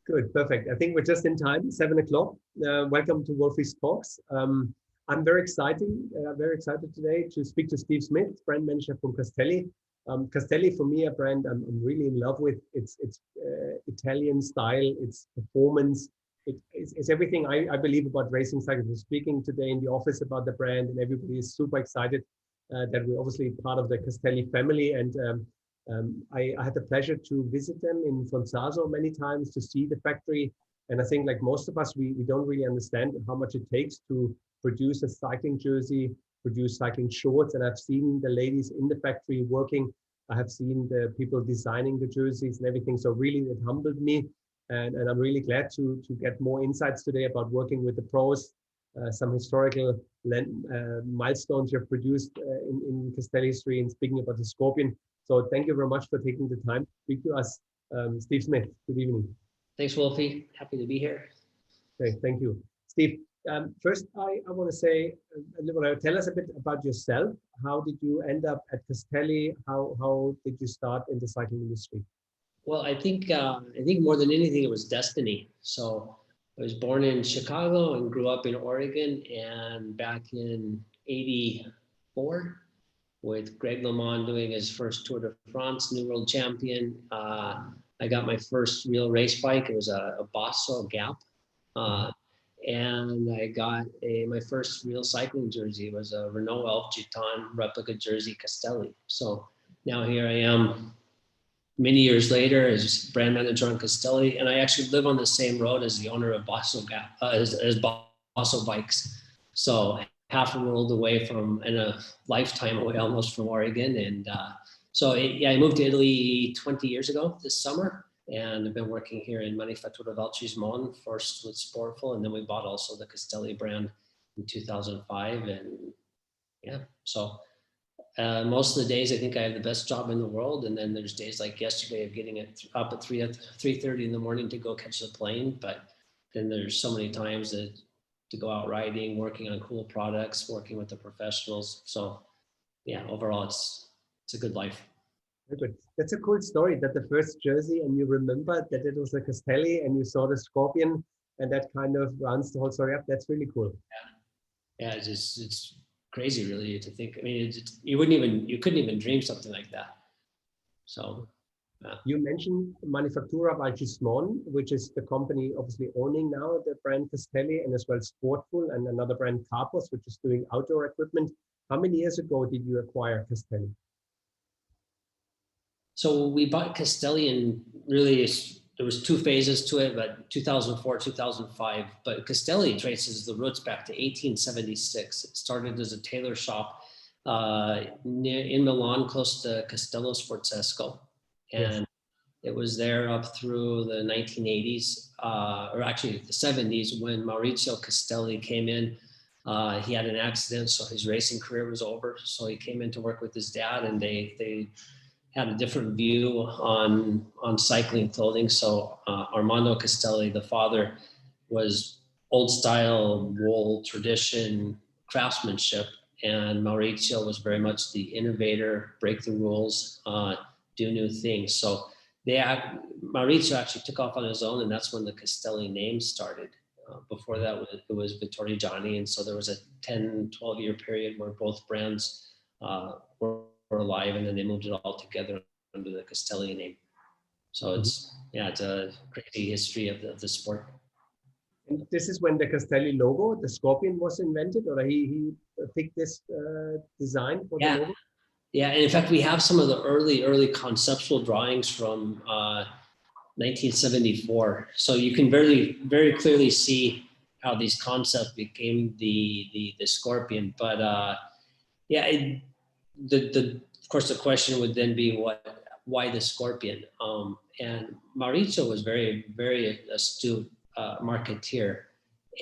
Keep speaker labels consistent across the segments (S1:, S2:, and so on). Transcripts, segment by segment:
S1: Good, perfect. I think we're just in time, 7 o'clock. Welcome to Wolfi's Talks. I'm very excited today to speak to Steve Smith, brand manager from Castelli. Castelli, for me, a brand I'm really in love with. It's Italian style, it's performance, it's everything I believe about racing cycles. We're speaking today in the office about the brand, and everybody is super excited that we're obviously part of the Castelli family. And I had the pleasure to visit them in Fonzaso many times to see the factory. And I think, like most of us, we don't really understand how much it takes to produce a cycling jersey, produce cycling shorts. And I've seen the ladies in the factory working. I have seen the people designing the jerseys and everything. So really, it humbled me. And I'm really glad to get more insights today about working with the pros, some historical milestones you've produced in Castelli history, and speaking about the Scorpion. So thank you very much for taking the time to speak to us. Steve Smith, good evening.
S2: Thanks, Wolfi. Happy to be here.
S1: Okay, thank you. Steve, first I want to say, tell us a bit about yourself. How did you end up at Castelli? How did you start in the cycling industry?
S2: Well, I think more than anything, it was destiny. So I was born in Chicago and grew up in Oregon, and back in '84, with Greg LeMond doing his first Tour de France, new world champion. I got my first real race bike. It was a Basso Gap. And I got my first real cycling jersey. It was a Renault Elf Giton replica jersey Castelli. So now here I am many years later as brand manager on Castelli. And I actually live on the same road as the owner of Basso Gap, as Basso Bikes. So half a world away from, and a lifetime away almost from Oregon. And I moved to Italy 20 years ago this summer, and I've been working here in Manifattura Valcismon, first with Sportful, and then we bought also the Castelli brand in 2005. And yeah, so most of the days I think I have the best job in the world, and then there's days like yesterday of getting up at 3:30 in the morning to go catch the plane. But then there's so many times that to go out riding, working on cool products, working with the professionals. So yeah, overall it's a good life.
S1: Very good. That's a cool story, that the first jersey, and you remember that it was a Castelli and you saw the Scorpion, and that kind of rounds the whole story up. That's really cool.
S2: Yeah, it's crazy really to think. I mean, you couldn't even dream something like that. So
S1: you mentioned Manifattura Valcismon, which is the company obviously owning now the brand Castelli, and as well Sportful, and another brand Carpos, which is doing outdoor equipment. How many years ago did you acquire Castelli?
S2: So we bought Castelli, and really there was two phases to it, but 2004, 2005. But Castelli traces the roots back to 1876. It started as a tailor shop in Milan, close to Castello Sforzesco. And it was there up through the 1980s, or actually the 70s, when Maurizio Castelli came in. He had an accident, so his racing career was over. So he came in to work with his dad, and they had a different view on cycling clothing. So Armando Castelli, the father, was old style, wool, tradition, craftsmanship. And Maurizio was very much the innovator, break the rules, do new things. So Maurizio actually took off on his own, and that's when the Castelli name started. Before that, it was Vittorigiani. And so there was a 10, 12-year period where both brands were alive, and then they moved it all together under the Castelli name. So it's a crazy history of the sport.
S1: And this is when the Castelli logo, the Scorpion, was invented, or he picked this design for the logo?
S2: Yeah, and in fact, we have some of the early conceptual drawings from 1974. So you can very, very clearly see how these concepts became the Scorpion. But of course, the question would then be why the Scorpion? And Maurizio was very, very astute marketeer.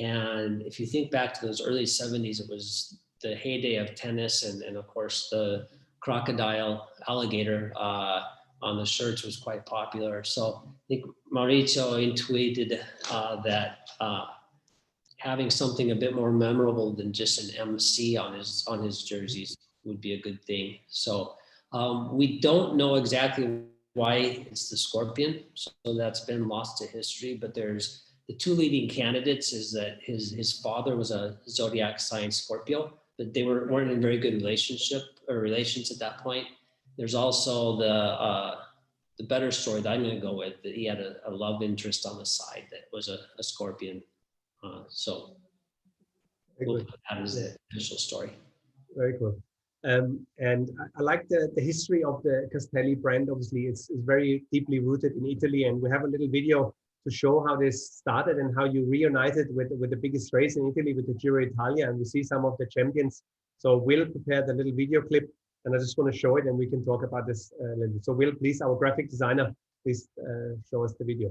S2: And if you think back to those early 70s, it was the heyday of tennis, and of course the crocodile alligator on the shirts was quite popular. So I think Maurizio intuited that having something a bit more memorable than just an MC on his jerseys would be a good thing. So we don't know exactly why it's the scorpion. So that's been lost to history, but there's the two leading candidates is that his father was a zodiac sign Scorpio, but they weren't in very good relations at that point. There's also the better story that I'm going to go with, that he had a love interest on the side that was a scorpion. So we'll put that as the official story.
S1: Very cool. And I like the history of the Castelli brand. Obviously, it's very deeply rooted in Italy, and we have a little video to show how this started and how you reunited with the biggest race in Italy, with the Giro Italia, and we see some of the champions. So Will prepared a little video clip, and I just want to show it, and we can talk about this a little bit. So Will, please, our graphic designer, please show us the video.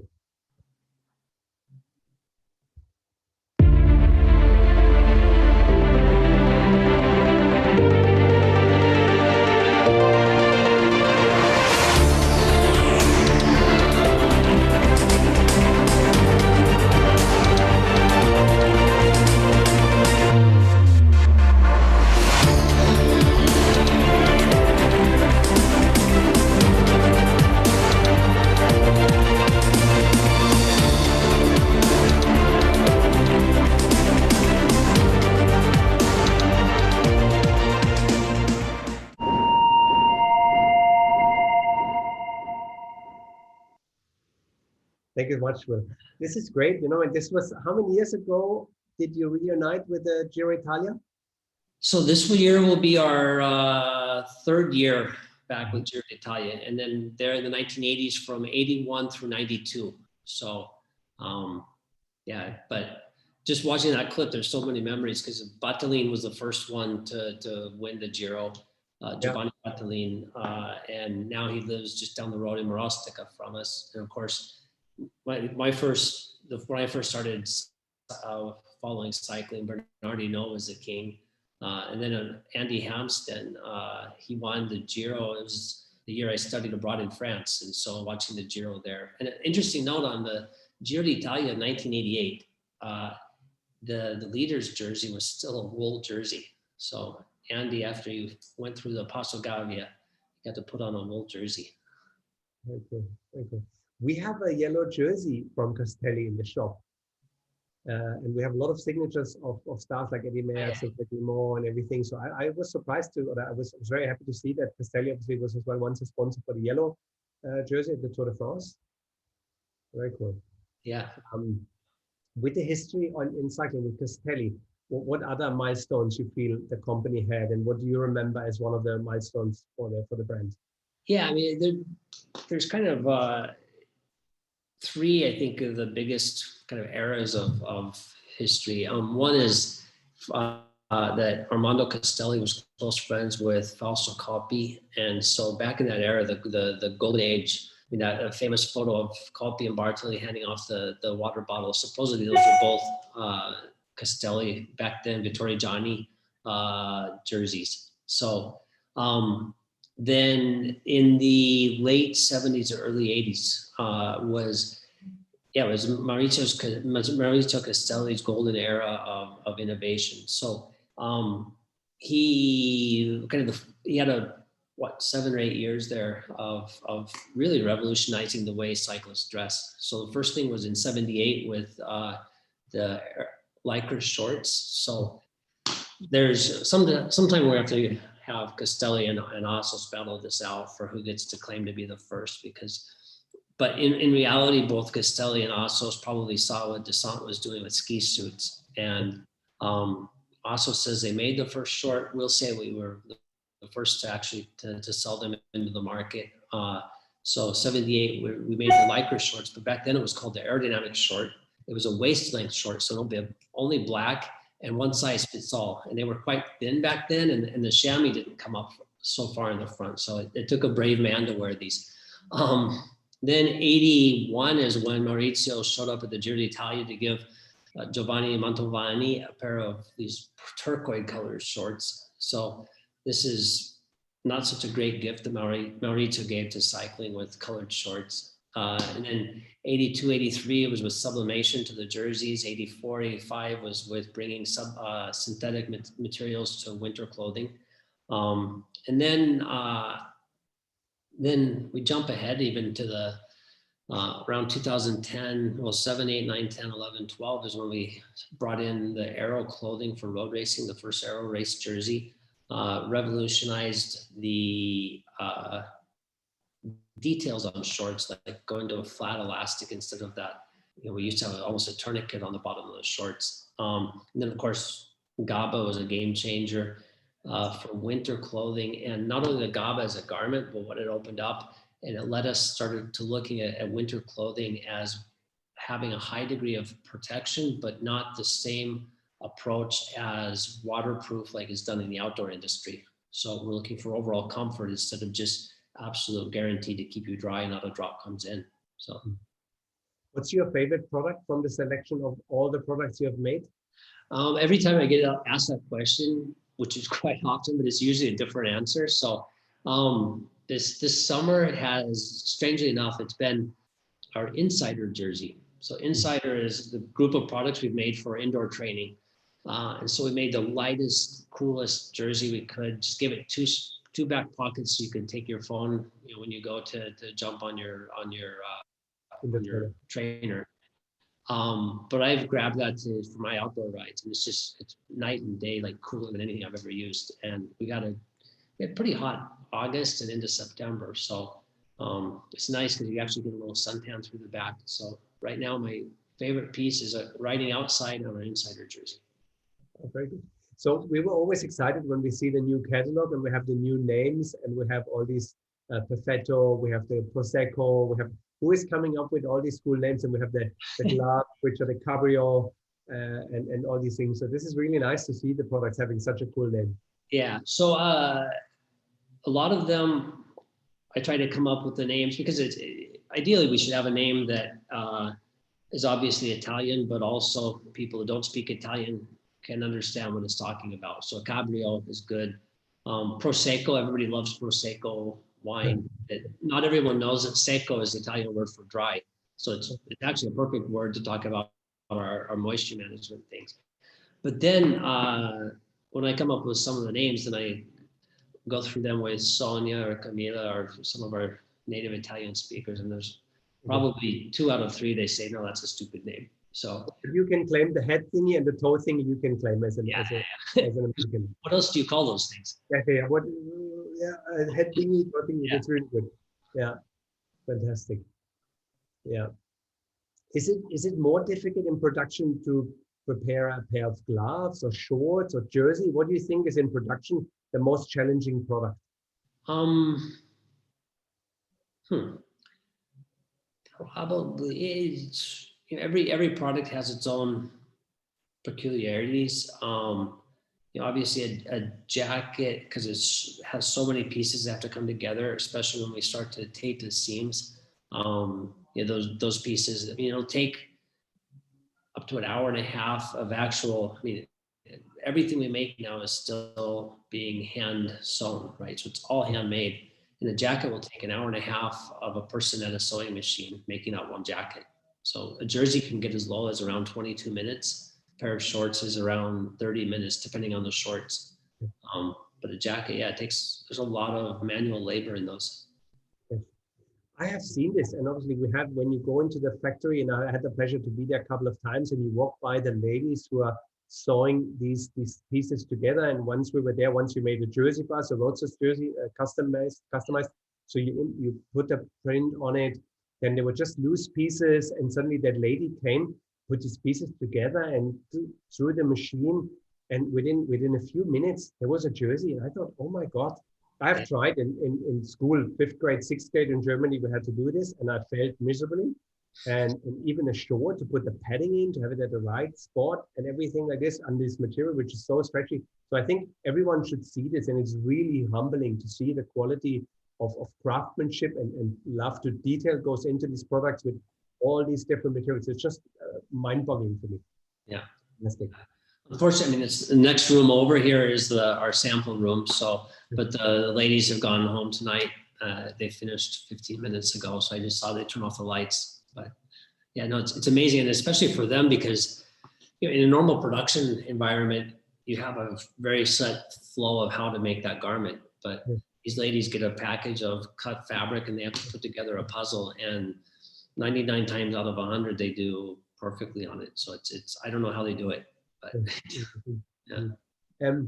S1: Thank you very much, Will. This is great, you know, and this was, how many years ago did you reunite with the Giro Italia?
S2: So this year will be our third year back with Giro Italia, and then there in the 1980s from 81 through 92. So yeah, but just watching that clip, there's so many memories, because Battalin was the first one to win the Giro, Giovanni Battalin, and now he lives just down the road in Marostica from us. And of course, when I first started following cycling, Bernardino was the king, and then Andy Hampsten, he won the Giro. It was the year I studied abroad in France, and so watching the Giro there. And an interesting note on the Giro d'Italia in 1988, the leader's jersey was still a wool jersey. So Andy, after you went through the Passo Gavia, you got to put on a wool jersey.
S1: Very cool. Very cool. We have a yellow jersey from Castelli in the shop. And we have a lot of signatures of stars like Eddie Merckx and Petit Mo and everything. So I was surprised I was very happy to see that Castelli obviously was as well once a sponsor for the yellow jersey at the Tour de France. Very cool.
S2: Yeah.
S1: With the history in cycling with Castelli, what other milestones you feel the company had, and what do you remember as one of the milestones for the brand?
S2: Yeah, I mean, there's kind of three, I think, of the biggest kind of eras of history. One is that Armando Castelli was close friends with Fausto Coppi, and so back in that era, the golden age, I mean, that famous photo of Coppi and Bartoli handing off the water bottle. Supposedly those were both Castelli back then, Vittorio Gianni jerseys. So then in the late 70s or early 80s it was Maurizio Castelli's golden era of innovation. So he had 7 or 8 years there of really revolutionizing the way cyclists dress. So the first thing was in 78 with the Lycra shorts. So there's sometime we have to have Castelli and Assos battle this out for who gets to claim to be the first, but in reality, both Castelli and Assos probably saw what Descente was doing with ski suits. And Assos says they made the first short. We'll say we were the first to actually to sell them into the market. So 78, we made the Lycra shorts, but back then it was called the aerodynamic short. It was a waist length short, so it'll be only black and one size fits all. And they were quite thin back then, and the chamois didn't come up so far in the front. So it took a brave man to wear these. Then 81 is when Maurizio showed up at the Giro d'Italia to give Giovanni Mantovani a pair of these turquoise colored shorts. So this is not such a great gift that Maurizio gave to cycling with colored shorts. And then 82, 83, it was with sublimation to the jerseys. 84, 85 was with bringing synthetic materials to winter clothing. And then then we jump ahead even to the around 2010, well, 7, 8, 9, 10, 11, 12 is when we brought in the aero clothing for road racing, the first aero race jersey, revolutionized the details on shorts, like going to a flat elastic instead of that. We used to have almost a tourniquet on the bottom of the shorts. And then of course, GABA was a game changer for winter clothing, and not only the GABA as a garment, but what it opened up, and it let us started to looking at winter clothing as having a high degree of protection, but not the same approach as waterproof like is done in the outdoor industry. So we're looking for overall comfort instead of just absolute guarantee to keep you dry and not a drop comes in. So
S1: what's your favorite product from the selection of all the products you have made?
S2: Every time I get asked that question, which is quite often, but it's usually a different answer. So this summer has, strangely enough, it's been our Insider jersey. So Insider is the group of products we've made for indoor training. And so we made the lightest, coolest jersey we could. Just give it two back pockets so you can take your phone, when you go to jump on your trainer. But I've grabbed that for my outdoor rides, and it's night and day, like cooler than anything I've ever used. And we had pretty hot August and into September. So it's nice because you actually get a little suntan through the back. So right now, my favorite piece is riding outside on an Insider jersey.
S1: Oh, very good. So we were always excited when we see the new catalog and we have the new names and we have all these Perfetto, we have the Prosecco, we have who is coming up with all these cool names, and we have the glove, which are the Cabrio, and all these things. So this is really nice to see the products having such a cool name.
S2: Yeah. So a lot of them, I try to come up with the names because ideally we should have a name that is obviously Italian, but also people who don't speak Italian can understand what it's talking about. So Cabrio is good. Prosecco, everybody loves Prosecco wine. Not everyone knows that secco is the Italian word for dry. So it's actually a perfect word to talk about our moisture management things. But then when I come up with some of the names, then I go through them with Sonia or Camila or some of our native Italian speakers, and there's probably 2 out of 3 they say, no, that's a stupid name. So
S1: you can claim the head thingy and the toe thingy. You can claim as an American.
S2: What else do you call those things?
S1: Yeah, head thingy, toe thingy. Yeah. It's really good. Yeah, fantastic. Yeah, is it more difficult in production to prepare a pair of gloves or shorts or jersey? What do you think is in production the most challenging product?
S2: Probably is. Every product has its own peculiarities. Obviously a jacket, because it has so many pieces that have to come together, especially when we start to tape the seams. Those pieces, it'll take up to an hour and a half of actual, everything we make now is still being hand sewn, right? So it's all handmade. And the jacket will take an hour and a half of a person at a sewing machine making that one jacket. So a jersey can get as low as around 22 minutes. A pair of shorts is around 30 minutes, depending on the shorts. But a jacket, there's a lot of manual labor in those.
S1: Yes. I have seen this, and obviously when you go into the factory, and I had the pleasure to be there a couple of times, and you walk by the ladies who are sewing these pieces together. And once we made a jersey for us, a Roadsters jersey, customized. So you put a print on it. Then there were just loose pieces, and suddenly that lady came, put these pieces together and through the machine, and within a few minutes there was a jersey. And I thought, oh my God, I've tried in school, 5th grade, 6th grade in Germany, we had to do this, and I failed miserably. And even a short, to put the padding in, to have it at the right spot and everything like this on this material, which is so stretchy. So I think everyone should see this, and it's really humbling to see the quality of craftsmanship and love to detail goes into these products with all these different materials. It's just mind-boggling for me.
S2: Yeah.
S1: Fantastic.
S2: Unfortunately, it's the next room over here is our sample room. So, but the ladies have gone home tonight. They finished 15 minutes ago. So I just saw they turn off the lights. But yeah, no, it's amazing. And especially for them, because in a normal production environment, you have a very set flow of how to make that garment. But these ladies get a package of cut fabric and they have to put together a puzzle, and 99 times out of 100 they do perfectly on it. So it's I don't know how they do it, but yeah.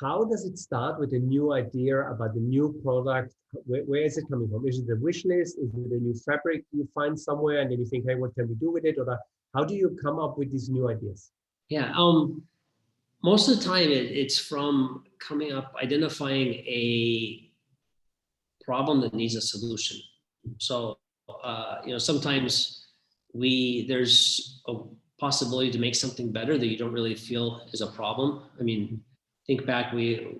S1: How does it start with a new idea about the new product? Where is it coming from? Is it a wish list? Is it a new fabric you find somewhere and then you think, hey, what can we do with it? Or how do you come up with these new ideas?
S2: Yeah, most of the time it's from coming up, identifying a problem that needs a solution. So, sometimes there's a possibility to make something better that you don't really feel is a problem. I mean, think back, we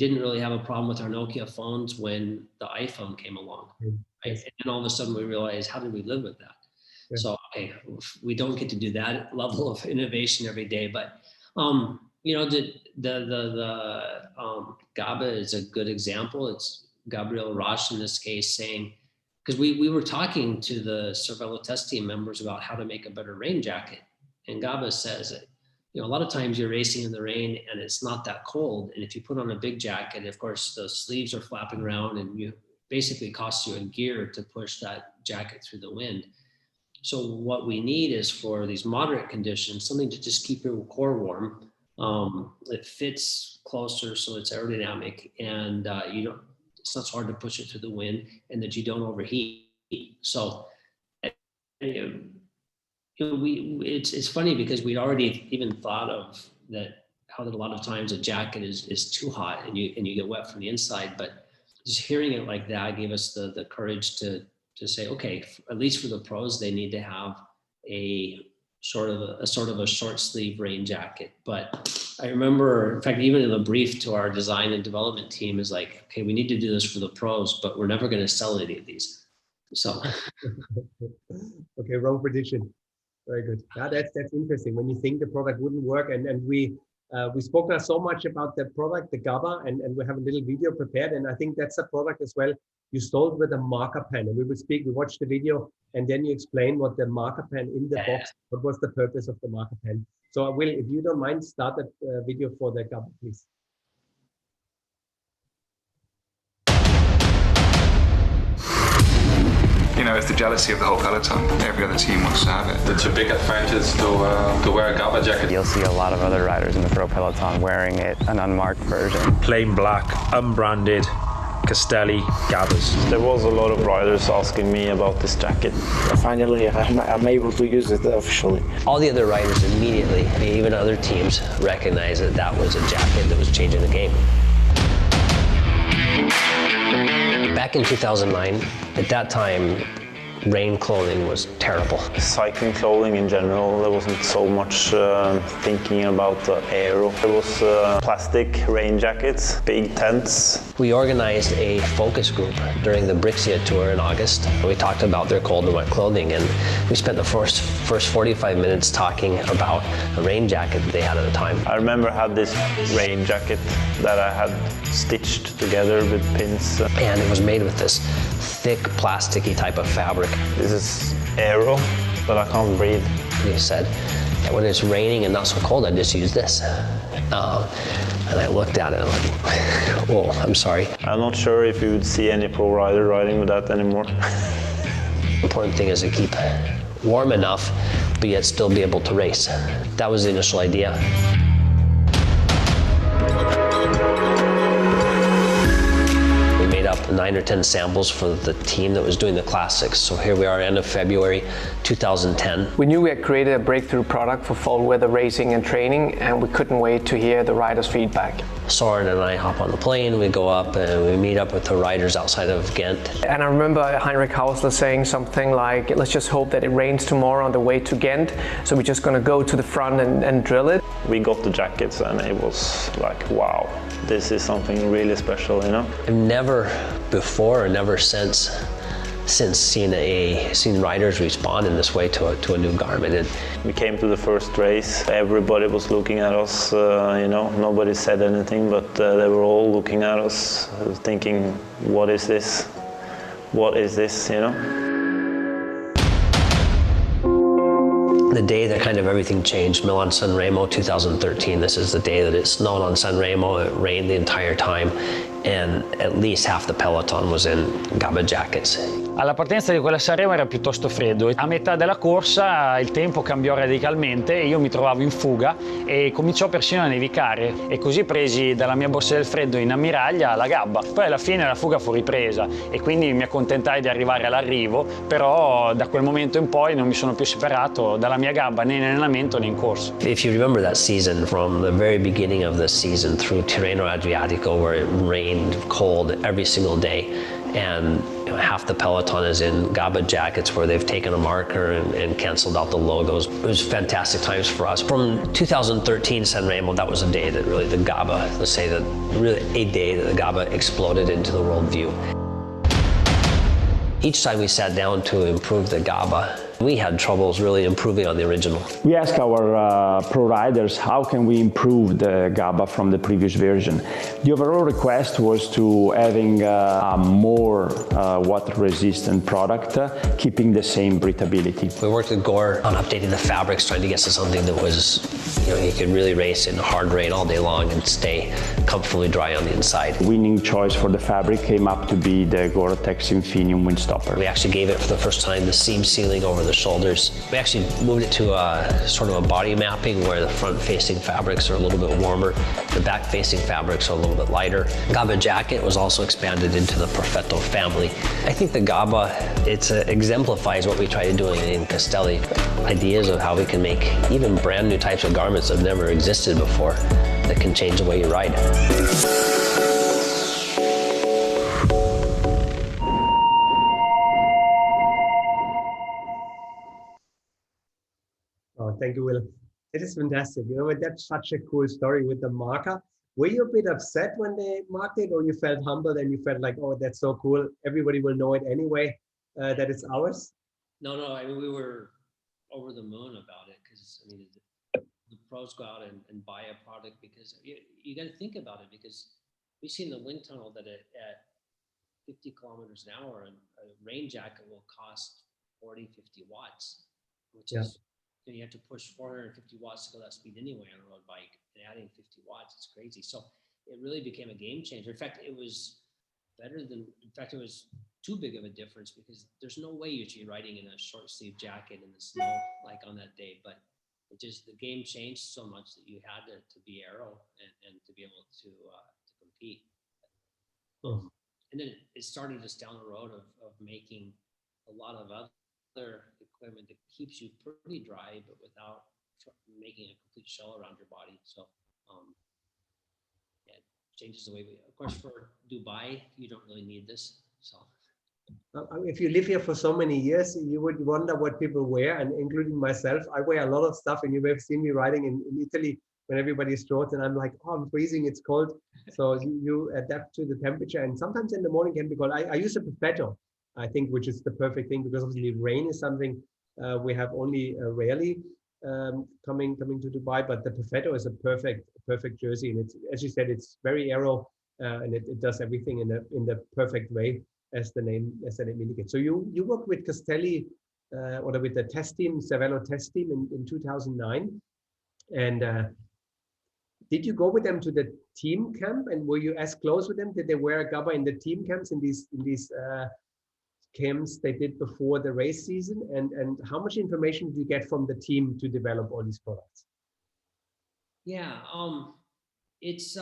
S2: didn't really have a problem with our Nokia phones when the iPhone came along, right? Yes. And then all of a sudden we realized, how did we live with that? Yeah. So, okay, we don't get to do that level of innovation every day, but the GABA is a good example. It's Gabriel Roche in this case saying, because we were talking to the Cervelo test team members about how to make a better rain jacket. And GABA says that, a lot of times you're racing in the rain and it's not that cold. And if you put on a big jacket, of course, the sleeves are flapping around and you basically costs you a gear to push that jacket through the wind. So what we need is for these moderate conditions, something to just keep your core warm. It fits closer, so it's aerodynamic, and it's not so hard to push it through the wind, and that you don't overheat. So, it's funny because we'd already even thought of that, how that a lot of times a jacket is too hot and you get wet from the inside. But just hearing it like that gave us the courage to say, okay, at least for the pros, they need to have a sort of a short sleeve rain jacket. But I remember, in fact, even in the brief to our design and development team is like, okay, we need to do this for the pros, but we're never going to sell any of these. So,
S1: okay, wrong prediction. Very good. Yeah, that's interesting. When you think the product wouldn't work, and we spoke now so much about the product, the GABA, and we have a little video prepared, and I think that's a product as well. You sold with a marker pen, and we watched the video, and then you explain what the marker pen in the box, what was the purpose of the marker pen. So I will, if you don't mind, start that video for the GABA, please.
S3: It's the jealousy of the whole peloton. Every other team wants to have it.
S4: It's a big advantage to wear a GABA jacket.
S5: You'll see a lot of other riders in the pro peloton wearing it, an unmarked version.
S6: Plain black, unbranded, Castelli, GABAs.
S7: There was a lot of riders asking me about this jacket. Finally, I'm able to use it officially.
S2: All the other riders immediately, even other teams, recognized that was a jacket that was changing the game. Back in 2009, at that time, rain clothing was terrible.
S7: Cycling clothing in general, there wasn't so much thinking about the aero. There was plastic rain jackets, big tents.
S2: We organized a focus group during the Brixia tour in August. We talked about their cold and wet clothing, and we spent the first 45 minutes talking about a rain jacket that they had at the time.
S7: I remember I had this rain jacket that I had stitched together with pins.
S2: And it was made with this thick, plasticky type of fabric.
S7: This is aero, but I can't breathe.
S2: He said, when it's raining and not so cold, I just use this. And I looked at it and I'm like, oh, I'm sorry.
S7: I'm not sure if you would see any pro rider riding with that anymore.
S2: The important thing is to keep warm enough, but yet still be able to race. That was the initial idea. We made up 9 or 10 samples for the team that was doing the classics. So here we are, end of February 2010.
S8: We knew we had created a breakthrough product for fall weather racing and training, and we couldn't wait to hear the riders' feedback.
S2: Soren and I hop on the plane, we go up and we meet up with the riders outside of Ghent.
S8: And I remember Heinrich Hausler saying something like, let's just hope that it rains tomorrow on the way to Ghent, so we're just going to go to the front and drill it.
S7: We got the jackets and it was like, wow, this is something really special, you know?
S2: I've never before or never since seen riders respond in this way to a new garment. And
S7: we came to the first race, everybody was looking at us, you know, nobody said anything, but they were all looking at us, thinking, what is this? What is this, you know?
S2: The day that kind of everything changed, Milan San Remo 2013, this is the day that it snowed on San Remo, it rained the entire time, and at least half the peloton was in GABA jackets.
S9: Alla partenza di quella Sanremo era piuttosto freddo. A metà della corsa il tempo cambiò radicalmente, io mi trovavo in fuga e cominciò persino a nevicare e così presi dalla mia borsa del freddo in ammiraglia la gabba. Poi alla fine la fuga fu ripresa e quindi mi accontentai di arrivare all'arrivo, però da quel momento in poi non mi sono più separato dalla mia gabba né in allenamento né in corsa.
S2: If you remember that season, from the very beginning of the season through Tirreno Adriatico, where it rained cold every single day, and half the peloton is in GABA jackets where they've taken a marker and canceled out the logos. It was fantastic times for us. From 2013 Sanremo, that was a day that really the GABA, let's say that really a day that the GABA exploded into the world view. Each time we sat down to improve the GABA, we had troubles really improving on the original.
S10: We asked our pro riders how can we improve the GABA from the previous version. The overall request was to having a more water-resistant product, keeping the same breathability.
S2: We worked with Gore on updating the fabrics, trying to get to something that was, you could really race in hard rain all day long and stay comfortably dry on the inside.
S10: Winning choice for the fabric came up to be the Gore-Tex Infinium Windstopper.
S2: We actually gave it for the first time the seam sealing over the shoulders. We actually moved it to a sort of a body mapping where the front-facing fabrics are a little bit warmer, the back-facing fabrics are a little bit lighter. GABA jacket was also expanded into the Perfetto family. I think the GABA, it exemplifies what we try to do in Castelli. Ideas of how we can make even brand new types of garments that have never existed before that can change the way you ride.
S1: Oh, thank you, Will. It is fantastic. That's such a cool story with the marker. Were you a bit upset when they marked it, or you felt humbled and you felt like, oh, that's so cool. Everybody will know it anyway, that it's ours?
S2: No, I mean, we were over the moon about it because, I mean, the pros go out and buy a product because you got to think about it, because we've seen the wind tunnel that at 50 kilometers an hour, and a rain jacket will cost 40, 50 watts, which is, you have to push 450 watts to go that speed anyway on a road bike, and adding 50 watts, it's crazy. So it really became a game changer. In fact, it was it was too big of a difference, because there's no way you should be riding in a short sleeve jacket in the snow like on that day, but the game changed so much that you had to be aero and to be able to compete.
S1: Oh.
S2: And then it started us down the road of making a lot of other equipment that keeps you pretty dry, but without making a complete shell around your body. So it changes the way of course, for Dubai, you don't really need this. So
S1: if you live here for so many years, you would wonder what people wear, and including myself. I wear a lot of stuff, and you have seen me riding in Italy when everybody's short, and I'm like, oh, I'm freezing, it's cold. So you adapt to the temperature, and sometimes in the morning can be cold. I use a Perfetto, I think, which is the perfect thing, because obviously rain is something we have only rarely coming to Dubai, but the Perfetto is a perfect jersey, and it's, as you said, it's very aero, and it does everything in the perfect way, as the name indicates. So you worked with Castelli or with the test team, Cervelo test team in 2009, and did you go with them to the team camp, and were you as close with them? Did they wear a GABA in the team camps, in these camps they did before the race season? And how much information did you get from the team to develop all these products?
S2: Yeah, it's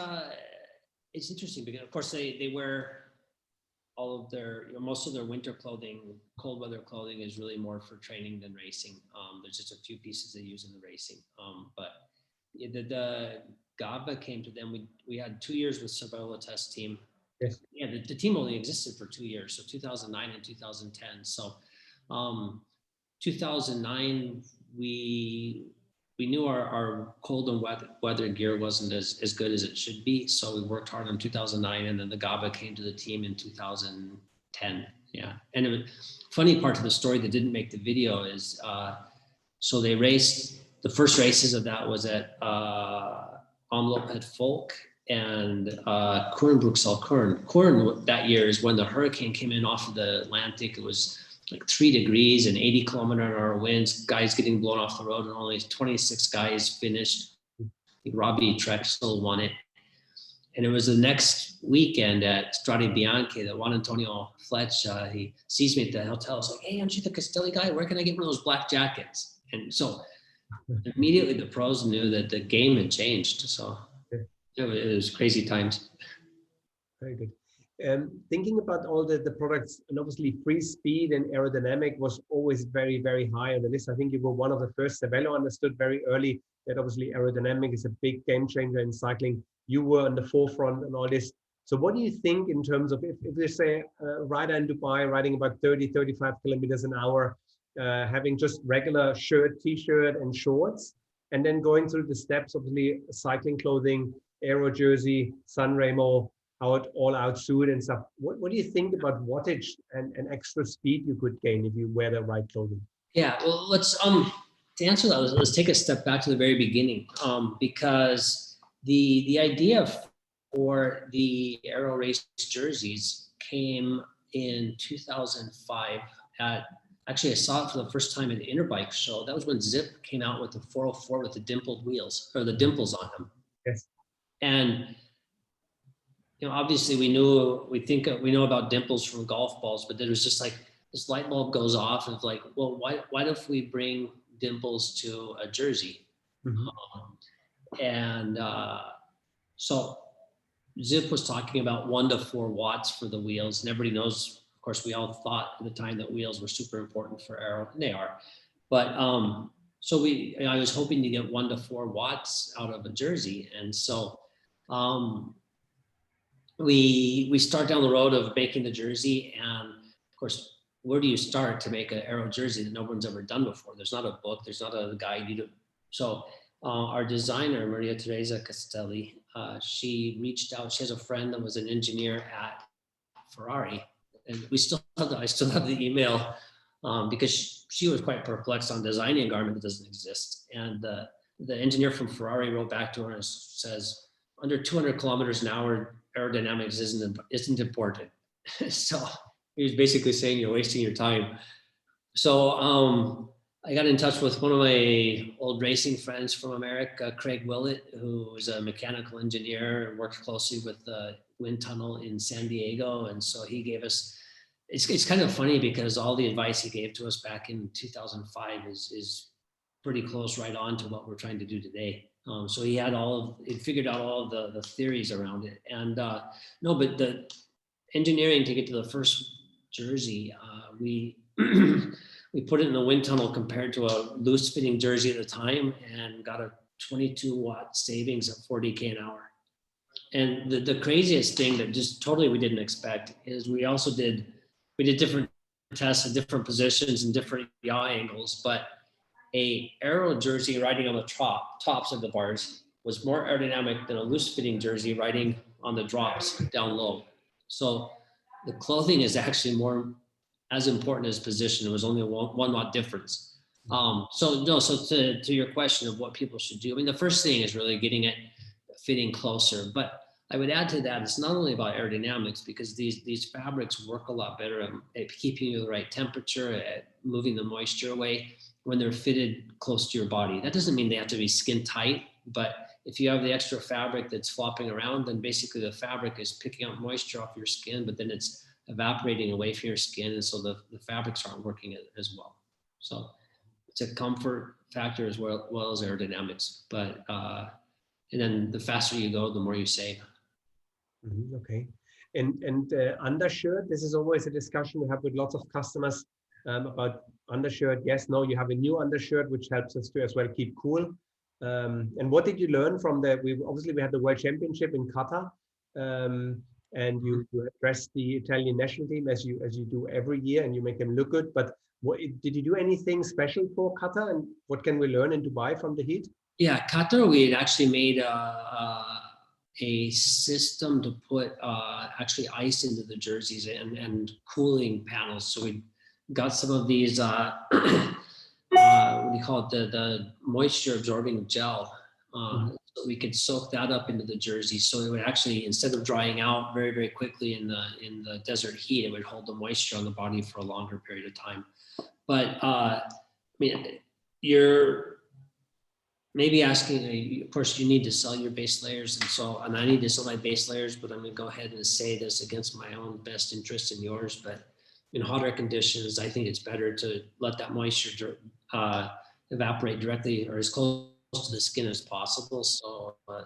S2: interesting because of course they wear all of their, most of their winter clothing. Cold weather clothing is really more for training than racing. There's just a few pieces they use in the racing, but the GABA came to them. We had 2 years with Cervelo test team.
S1: Yes.
S2: Yeah, the team only existed for 2 years, so 2009 and 2010. So 2009, we knew our cold and weather gear wasn't as good as it should be, so we worked hard on 2009, and then the GABA came to the team in 2010. Yeah, and it was, funny part of the story that didn't make the video is, so they raced, the first races of that was at Omloop het Volk and Bruxelles Kern that year is when the hurricane came in off of the Atlantic. It was like 3 degrees and 80 kilometer-an-hour winds, guys getting blown off the road, and only 26 guys finished. I think Robbie Trexel won it. And it was the next weekend at Strade Bianche that Juan Antonio Fletch, he sees me at the hotel. It's like, hey, aren't you the Castelli guy? Where can I get one of those black jackets? And so immediately the pros knew that the game had changed. So it was crazy times.
S1: Very good. Thinking about all the products, and obviously free speed and aerodynamic was always very, very high on the list. I think you were one of the first. Cervelo understood very early that obviously aerodynamic is a big game changer in cycling. You were on the forefront and all this. So what do you think in terms of if they say a rider in Dubai riding about 30, 35 kilometers an hour, having just regular shirt, t-shirt and shorts, and then going through the steps, obviously cycling clothing, aero jersey, Sanremo, all out suit and stuff. What do you think about wattage and extra speed you could gain if you wear the right clothing?
S2: Yeah, well, let's to answer that, let's take a step back to the very beginning, because the idea for the aero race jerseys came in 2005 actually I saw it for the first time at the Interbike show. That was when Zip came out with the 404 with the dimpled wheels, or the dimples on them.
S1: Yes.
S2: And obviously we know about dimples from golf balls, but there was just like this light bulb goes off of like, well, why if we bring dimples to a jersey? Mm-hmm. So Zip was talking about 1 to 4 watts for the wheels, and everybody knows, of course, we all thought at the time that wheels were super important for aero, and they are. But so I was hoping to get 1 to 4 watts out of a jersey, and so we start down the road of making the jersey, and of course, where do you start to make an aero jersey that no one's ever done before? There's not a book, there's not a guide. So our designer, Maria Teresa Castelli, she reached out. She has a friend that was an engineer at Ferrari, and I still have the email because she was quite perplexed on designing a garment that doesn't exist. And the engineer from Ferrari wrote back to her and says, under 200 kilometers an hour, aerodynamics isn't important. So he was basically saying you're wasting your time. So I got in touch with one of my old racing friends from America, Craig Willett, who was a mechanical engineer and worked closely with the wind tunnel in San Diego. And so he gave us, it's kind of funny because all the advice he gave to us back in 2005 is pretty close right on to what we're trying to do today. So he figured out all of the theories around it. And no, but the engineering to get to the first jersey, we put it in the wind tunnel compared to a loose fitting jersey at the time, and got a 22 watt savings at 40K an hour. And the craziest thing that just totally we didn't expect is we did different tests at different positions and different yaw angles, but a aero jersey riding on the tops of the bars was more aerodynamic than a loose fitting jersey riding on the drops down low. So the clothing is actually more as important as position. It was only a 1 watt difference. So to your question of what people should do, I mean, the first thing is really getting it fitting closer. But I would add to that, it's not only about aerodynamics, because these fabrics work a lot better at keeping you the right temperature, at moving the moisture away when they're fitted close to your body. That doesn't mean they have to be skin tight, but if you have the extra fabric that's flopping around, then basically the fabric is picking up moisture off your skin, but then it's evaporating away from your skin, and so the fabrics aren't working as well. So it's a comfort factor as well as aerodynamics. But and then the faster you go, the more you save.
S1: Mm-hmm, okay. And undershirt, this is always a discussion we have with lots of customers about undershirt. Yes, no, you have a new undershirt which helps us to as well keep cool. And what did you learn from we had the World Championship in Qatar, and you address the Italian national team as you do every year, and you make them look good. But did you do anything special for Qatar, and what can we learn in Dubai from the heat?
S2: Yeah, Qatar, we had actually made a system to put actually ice into the jerseys and cooling panels. So we got some of these what do you call it, the moisture absorbing gel. So we could soak that up into the jersey, so it would actually, instead of drying out very, very quickly in the desert heat, it would hold the moisture on the body for a longer period of time. But I mean, maybe asking, of course, you need to sell your base layers, and I need to sell my base layers, but I'm going to go ahead and say this against my own best interest and yours. But in hotter conditions, I think it's better to let that moisture evaporate directly or as close to the skin as possible. So, a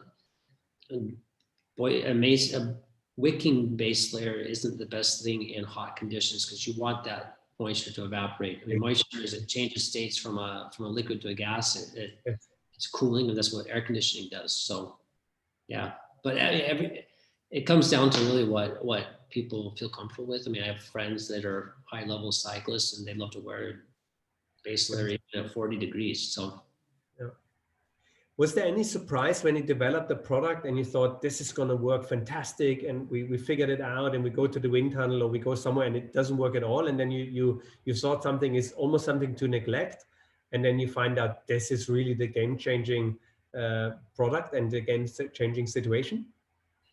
S2: wicking base layer isn't the best thing in hot conditions because you want that moisture to evaporate. I mean, moisture, as it changes states from a liquid to a gas, it's cooling, and that's what air conditioning does. So, yeah, but it comes down to really what people feel comfortable with. I mean, I have friends that are high level cyclists, and they love to wear base layer even at 40 degrees. So,
S1: yeah. Was there any surprise when you developed the product and you thought this is going to work fantastic, and we figured it out, and we go to the wind tunnel or we go somewhere and it doesn't work at all, and then you thought something is almost something to neglect, and then you find out this is really the game-changing product and the game-changing situation?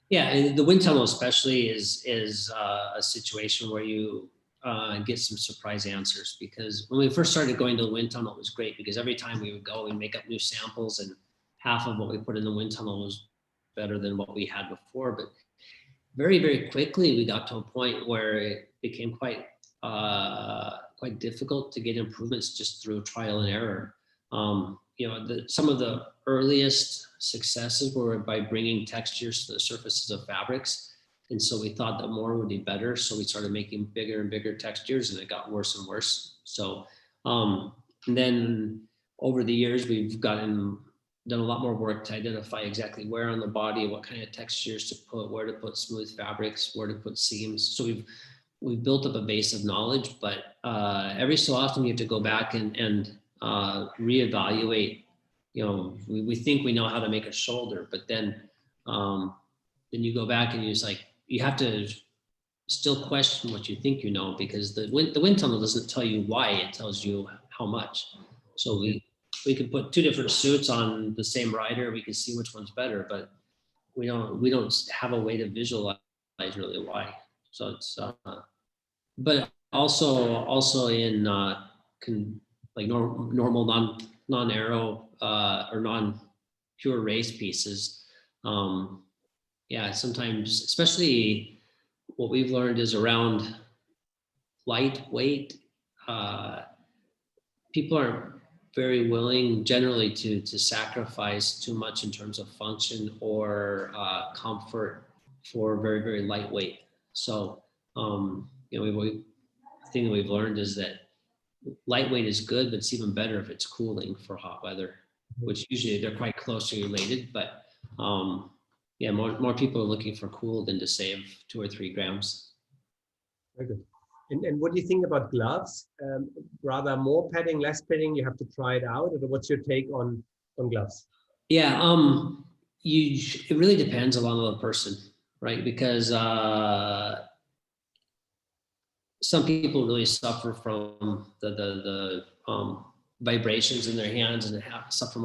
S2: Yeah, and the wind tunnel especially is a situation where you get some surprise answers, because when we first started going to the wind tunnel, it was great because every time we would go, we'd make up new samples, and half of what we put in the wind tunnel was better than what we had before. But very, very quickly, we got to a point where it became quite difficult to get improvements just through trial and error. Some of the earliest successes were by bringing textures to the surfaces of fabrics. And so we thought that more would be better. So we started making bigger and bigger textures, and it got worse and worse. So, and then over the years, we've done a lot more work to identify exactly where on the body, what kind of textures to put, where to put smooth fabrics, where to put seams. So we've built up a base of knowledge, but every so often you have to go back and reevaluate. We think we know how to make a shoulder, but then you go back and you have to still question what you think you know, because the wind tunnel doesn't tell you why, it tells you how much. So we could put two different suits on the same rider, we can see which one's better, but we don't have a way to visualize really why. So it's but also in normal non-aero or non-pure race pieces. Sometimes, especially what we've learned is around lightweight, people aren't very willing generally to sacrifice too much in terms of function or comfort for very, very lightweight. So, the thing that we've learned is that lightweight is good, but it's even better if it's cooling for hot weather, which usually they're quite closely related. But more people are looking for cool than to save 2 or 3 grams.
S1: Very good. And what do you think about gloves? Rather more padding, less padding? You have to try it out, or what's your take on gloves?
S2: Yeah, it really depends a lot on the person, right? Because some people really suffer from the vibrations in their hands and suffer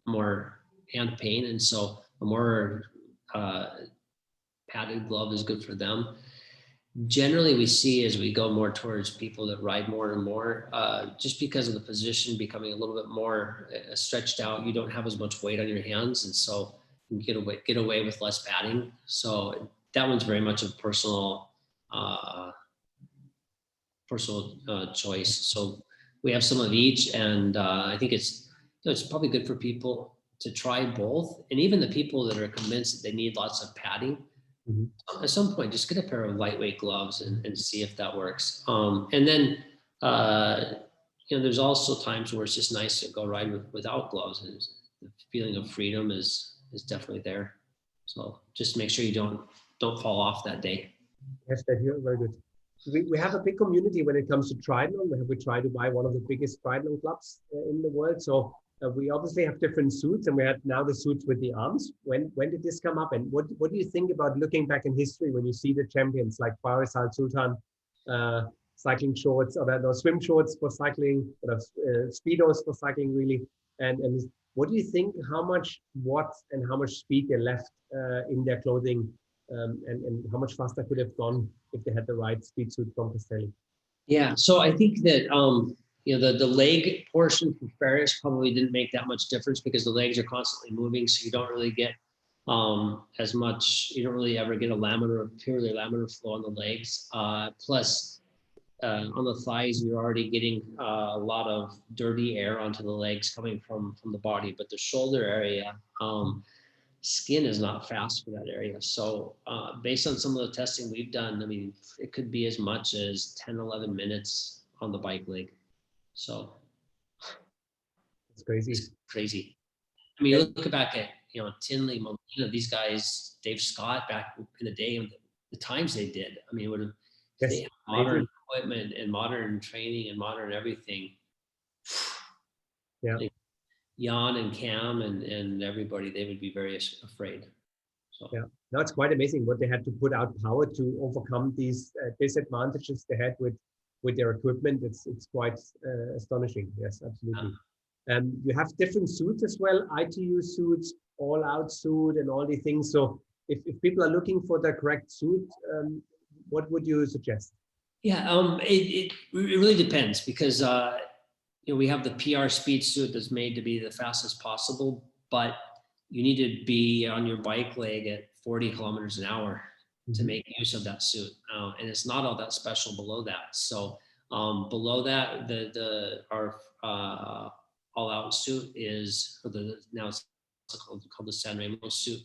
S2: more hand pain, and so a more padded glove is good for them. Generally, we see as we go more towards people that ride more and more, just because of the position becoming a little bit more stretched out, you don't have as much weight on your hands, and so you get away with less padding. So that one's very much a personal choice. So we have some of each, and I think it's probably good for people to try both, and even the people that are convinced that they need lots of padding. Mm-hmm. At some point, just get a pair of lightweight gloves and see if that works. And then there's also times where it's just nice to go ride without gloves, and the feeling of freedom is definitely there. So just make sure you don't fall off that day.
S1: Yes, very good. We have a big community when it comes to triathlon. We try to buy one of the biggest triathlon clubs in the world. So we obviously have different suits, and we have now the suits with the arms. When did this come up, and what do you think about looking back in history when you see the champions like Faris Al Sultan, cycling shorts, or swim shorts for cycling, or speedos for cycling, really? And what do you think? How much watts and how much speed they left in their clothing, and how much faster could have gone if they had the right speed suit from Castelli?
S2: Yeah, so I think that the leg portion for Ferris probably didn't make that much difference because the legs are constantly moving, so you don't really get as much. You don't really ever get a purely laminar flow on the legs. Plus, on the thighs, you're already getting a lot of dirty air onto the legs coming from the body. But the shoulder area, skin is not fast for that area. So based on some of the testing we've done, I mean, it could be as much as 10, 11 minutes on the bike leg. So
S1: it's crazy.
S2: It's crazy. I mean, you look back at, Tinley, Molina, these guys, Dave Scott, back in the day, the times they did. I mean, they had modern equipment and modern training and modern everything.
S1: Yeah.
S2: Like Jan and Cam and everybody, they would be very afraid. So
S1: yeah, no, it's quite amazing what they had to put out power to overcome these disadvantages they had with their equipment. It's quite astonishing. Yes, absolutely. You have different suits as well, ITU suits, all-out suit, and all these things. So if people are looking for the correct suit, what would you suggest?
S2: Yeah, it really depends because we have the PR speed suit that's made to be the fastest possible, but you need to be on your bike leg at 40 kilometers an hour to make use of that suit, and it's not all that special below that. So below that, our all-out suit is now it's called the San Remo suit,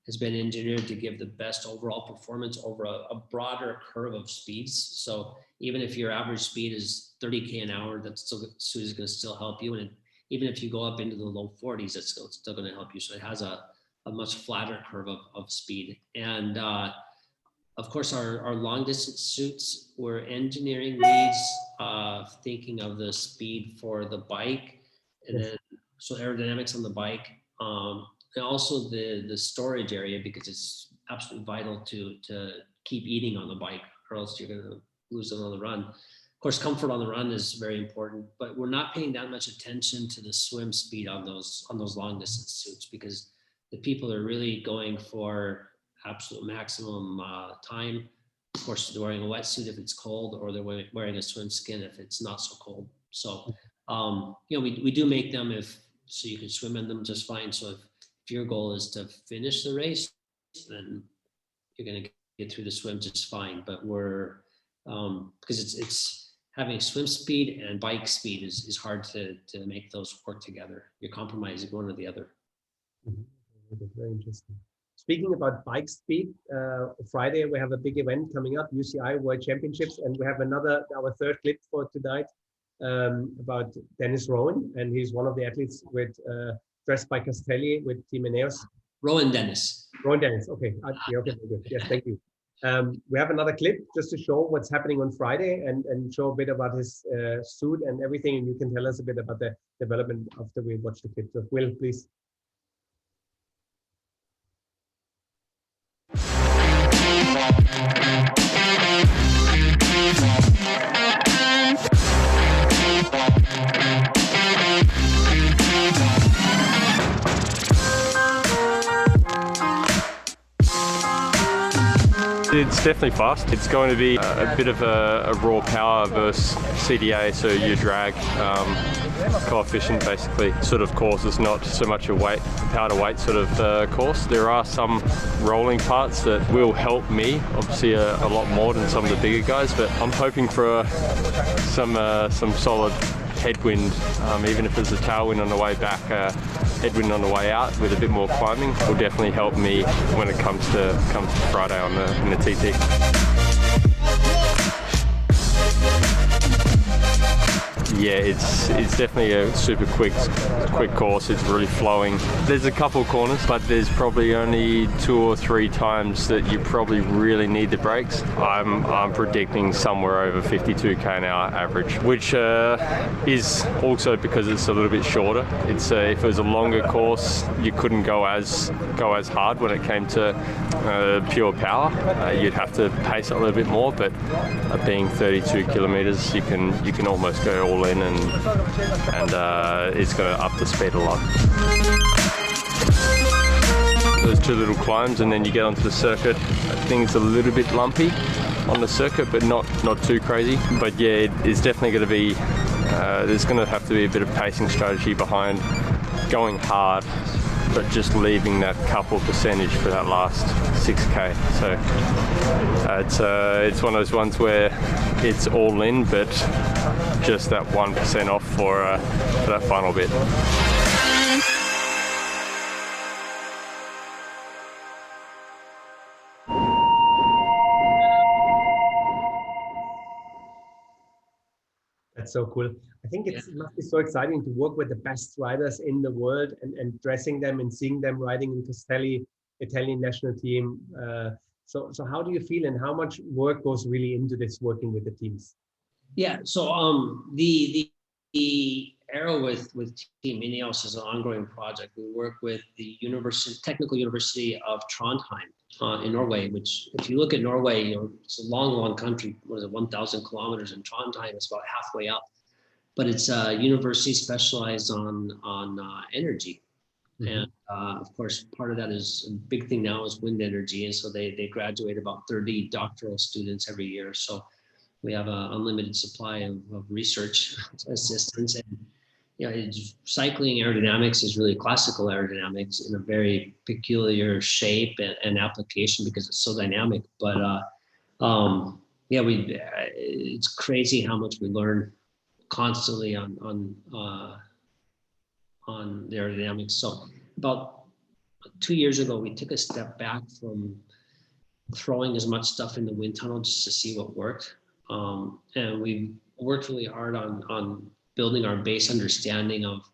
S2: has been engineered to give the best overall performance over a broader curve of speeds. So even if your average speed is 30K an hour, that suit is going to still help you. And even if you go up into the low 40s, it's still going to help you. So it has a much flatter curve of speed. And of course, our long distance suits, we're engineering these, thinking of the speed for the bike, and then so aerodynamics on the bike, and also the storage area, because it's absolutely vital to keep eating on the bike, or else you're going to lose it on the run. Of course, comfort on the run is very important, but we're not paying that much attention to the swim speed on those long distance suits, because the people are really going for absolute maximum time. Of course, they're wearing a wetsuit if it's cold, or they're wearing a swim skin if it's not so cold. So, we do make them so you can swim in them just fine. So if your goal is to finish the race, then you're going to get through the swim just fine. But we're, because it's having swim speed and bike speed is hard to make those work together. You're compromising one or the other.
S1: Very interesting. Speaking about bike speed, Friday we have a big event coming up, UCI World Championships, and we have our third clip for tonight about Dennis Rowan, and he's one of the athletes with dressed by Castelli with Team Ineos.
S2: Rowan Dennis.
S1: Okay. Okay, good. Yes, thank you. We have another clip just to show what's happening on Friday and show a bit about his suit and everything, and you can tell us a bit about the development after we watch the clip. So Will, please.
S11: It's definitely fast. It's going to be a bit of a raw power versus CDA, so your drag coefficient basically sort of course is not so much a power to weight sort of course. There are some rolling parts that will help me, obviously a lot more than some of the bigger guys, but I'm hoping for some solid headwind, even if there's a tailwind on the way back, headwind on the way out with a bit more climbing will definitely help me when it comes to Friday in the TT. Yeah, it's definitely a super quick course. It's really flowing. There's a couple corners, but there's probably only 2 or 3 times that you probably really need the brakes. I'm predicting somewhere over 52k an hour average, which is also because it's a little bit shorter. It's if it was a longer course, you couldn't go as hard when it came to pure power. You'd have to pace it a little bit more, but being 32 kilometers, you can almost go all in, and it's going to up the speed a lot. Those 2 little climbs, and then you get onto the circuit. Things a little bit lumpy on the circuit, but not too crazy. But yeah, it's definitely going to be There's going to have to be a bit of pacing strategy behind going hard, but just leaving that couple percentage for that last 6K. So it's one of those ones where it's all in, but just that 1% off for that final bit.
S1: That's so cool. I think it must be so exciting to work with the best riders in the world and dressing them and seeing them riding in Castelli, Italian national team. So how do you feel, and how much work goes really into this working with the teams?
S2: Yeah, so the Arrow with Team Ineos is an ongoing project. We work with the Technical University of Trondheim in Norway, which, if you look at Norway, it's a long country. What is it, 1,000 kilometers, and Trondheim is about halfway up. But it's a university specialized on energy. Mm-hmm. And of course, part of that is a big thing now is wind energy. And so they graduate about 30 doctoral students every year. So we have an unlimited supply of research assistants. And cycling aerodynamics is really classical aerodynamics in a very peculiar shape and application because it's so dynamic. But it's crazy how much we learn constantly on the aerodynamics. So about 2 years ago, we took a step back from throwing as much stuff in the wind tunnel just to see what worked. And we worked really hard on building our base understanding of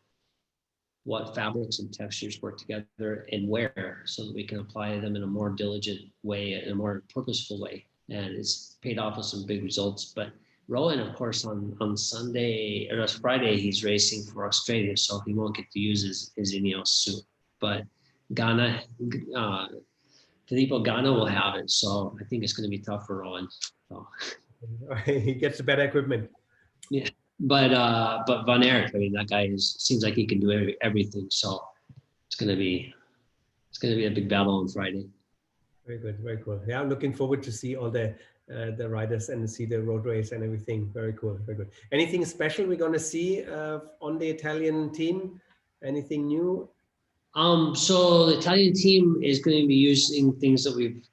S2: what fabrics and textures work together and where, so that we can apply them in a more diligent way, in a more purposeful way. And it's paid off with some big results. But Rowan, of course, on Sunday or Friday, he's racing for Australia, so he won't get to use his Ineos suit. But Filippo Ganna will have it, so I think it's going to be tough for Rowan. So.
S1: He gets the better equipment.
S2: Yeah, but Van Aert, I mean, that guy seems like he can do everything. So it's going to be a big battle on Friday. Very good, very cool.
S1: Yeah, I'm looking forward to see all the riders and see the road race and everything. Very cool, very good. Anything special we're going to see on the Italian team? Anything new?
S2: So the Italian team is going to be using things that we've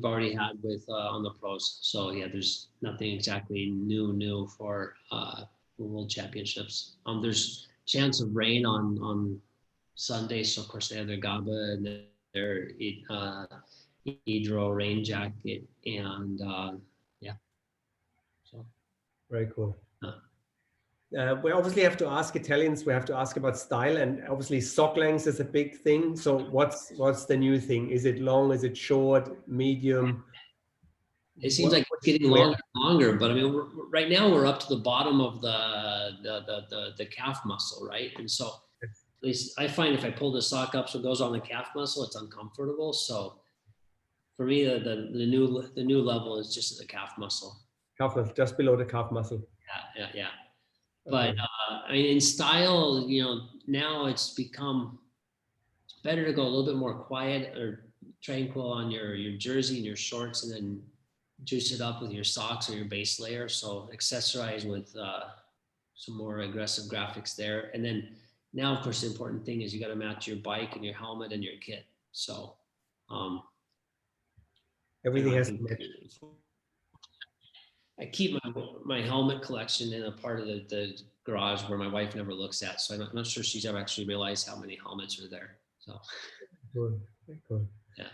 S2: already had with on the pros. So yeah, there's nothing exactly new for World Championships. There's chance of rain on Sunday, so of course they have their GABA and their hydro rain jacket, and so
S1: very cool. We obviously have to ask Italians. We have to ask about style, and obviously sock length is a big thing. So what's the new thing? Is it long? Is it short? Medium?
S2: It seems like it's getting longer. But I mean, right now we're up to the bottom of the calf muscle, right? And so at least I find if I pull the sock up so it goes on the calf muscle, it's uncomfortable. So for me, the new level is just the calf muscle.
S1: Calf muscle, just below the calf muscle.
S2: Yeah. But I mean, in style, now it's better to go a little bit more quiet or tranquil on your jersey and your shorts, and then juice it up with your socks or your base layer. So accessorize with some more aggressive graphics there. And then now, of course, the important thing is you got to match your bike and your helmet and your kit. So
S1: everything has to match.
S2: I keep my helmet collection in a part of the garage where my wife never looks at. So I'm not sure she's ever actually realized how many helmets are there. So
S1: cool. Very cool.
S2: Yeah.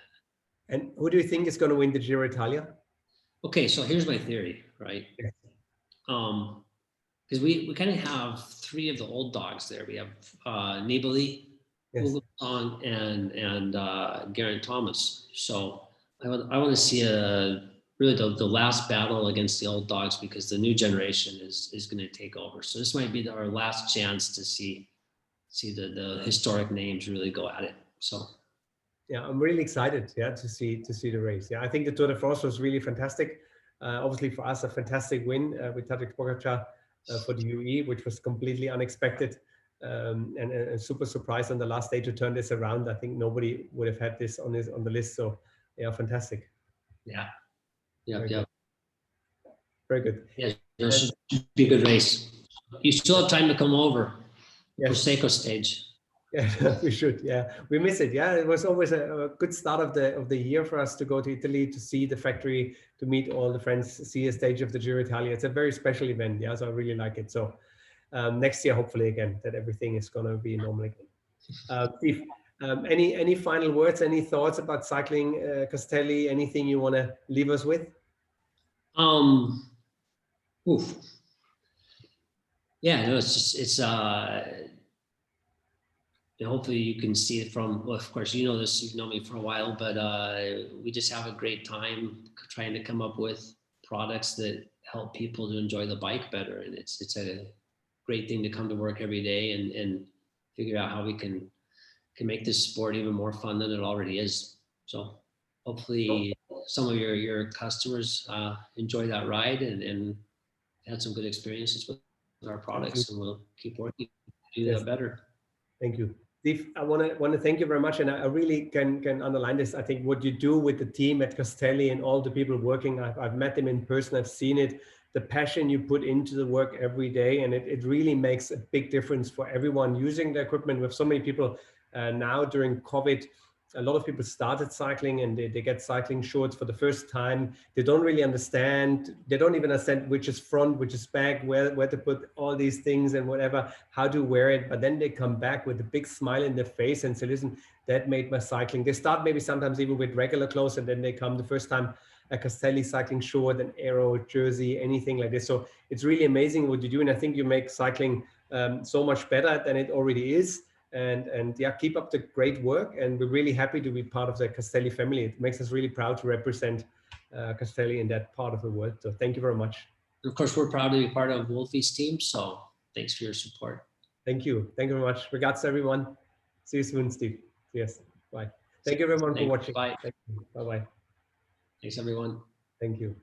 S1: And who do you think is going to win the Giro d'Italia?
S2: Okay, so here's my theory, right?
S1: Yes.
S2: Because we kind of have three of the old dogs there. We have Nibali,
S1: yes,
S2: and Geraint Thomas. So I want to see really the last battle against the old dogs, because the new generation is going to take over. So this might be our last chance to see the historic names really go at it. So
S1: yeah, I'm really excited to see the race. Yeah, I think the Tour de France was really fantastic. Obviously for us, a fantastic win with Tadej Pogačar for the UE, which was completely unexpected, and a super surprise on the last day to turn this around. I think nobody would have had this on the list. So yeah, fantastic.
S2: Yeah.
S1: Very good.
S2: Yeah, it should be a good race. You still have time to come over.
S1: Yes.
S2: Prosecco stage.
S1: Yeah, we should. Yeah, we miss it. Yeah, it was always a good start of the year for us to go to Italy, to see the factory, to meet all the friends, see a stage of the Giro Italia. It's a very special event. Yeah, so I really like it. So next year, hopefully again, that everything is going to be normal again. Steve, any final words, any thoughts about cycling Castelli? Anything you want to leave us with?
S2: Oof. Yeah, no, it's just, hopefully you can see it from, well, of course, you know this, you've known me for a while, but we just have a great time trying to come up with products that help people to enjoy the bike better. And it's a great thing to come to work every day and figure out how we can make this sport even more fun than it already is. So hopefully some of your customers enjoy that ride and had some good experiences with our products, and we'll keep working to do that better.
S1: Thank you. Steve, I want to thank you very much, and I really can underline this. I think what you do with the team at Castelli and all the people working, I've met them in person, I've seen it, the passion you put into the work every day, and it really makes a big difference for everyone using the equipment. With so many people now during COVID, a lot of people started cycling and they get cycling shorts for the first time. They don't really understand. They don't even understand which is front, which is back, where to put all these things and whatever, how to wear it. But then they come back with a big smile in their face and say, listen, that made my cycling. They start maybe sometimes even with regular clothes, and then they come the first time a Castelli cycling short, an Aero jersey, anything like this. So it's really amazing what you do. And I think you make cycling so much better than it already is. And yeah, keep up the great work. And we're really happy to be part of the Castelli family. It makes us really proud to represent Castelli in that part of the world. So thank you very much.
S2: And of course, we're proud to be part of Wolfi's team. So thanks for your support.
S1: Thank you. Thank you very much. Regards to everyone. See you soon, Steve. Yes. Bye. Thank you everyone for watching.
S2: Bye.
S1: Thank you. Bye-bye.
S2: Thanks everyone.
S1: Thank you.